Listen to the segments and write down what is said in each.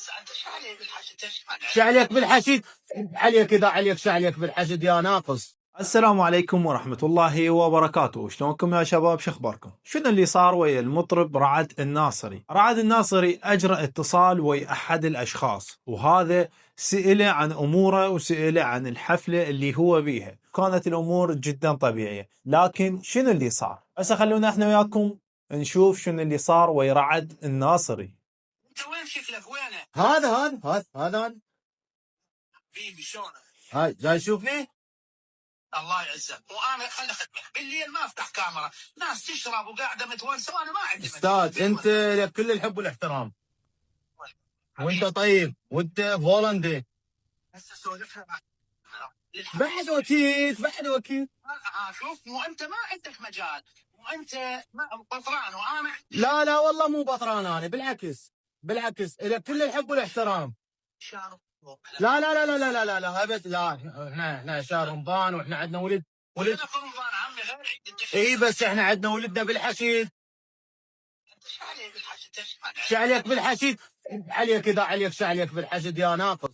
انت ايش عليك بالحشد؟ ايش عليك بالحشد؟ عليك اذا عليك ايش عليك بالحشد يا ناقص. السلام عليكم ورحمة الله وبركاته. شلونكم يا شباب؟ شخباركم؟ شنو اللي صار ويا المطرب رعد الناصري؟ رعد الناصري أجرى اتصال ويا أحد الأشخاص، وهذا سئله عن أموره وسئله عن الحفلة اللي هو بيها. كانت الأمور جدا طبيعية، لكن شنو اللي صار؟ هسه خلونا احنا وياكم نشوف شنو اللي صار ويا رعد الناصري. انت وين شكلك؟ وينه؟ هذا حبيبي شلونك؟ هاي جاي تشوفني؟ الله يعزك. وانا خلي اخدمك بالليل ما افتح كاميرا، ناس تشرب وقاعده متونسه وانا ما عندي استاذ انت لك كل الحب والاحترام، وانت طيب وانت فولندي. هسه سولفها بعد وكيل. شوف، مو انت ما عندك مجال، مو انت بطران وانا لا والله مو بطران، انا بالعكس لك كل الحب والاحترام. شهر. لا ابد لا. احنا شهر رمضان واحنا عندنا ولد. انا في رمضان عمي غير عيد الدخل. اي بس احنا عندنا ولدنا بالحشيد. ايش عليك بالحشد؟ ايش عليك بالحشيد؟ عليك اذا عليك ايش عليك بالحشد يا ناقص.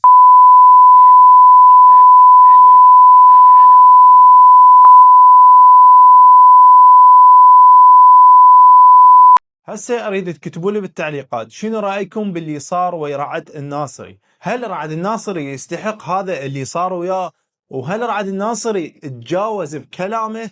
هسه اريد تكتبوا لي بالتعليقات شنو رايكم باللي صار ويا رعد الناصري؟ هل رعد الناصري يستحق هذا اللي صار وياه؟ وهل رعد الناصري تجاوز بكلامه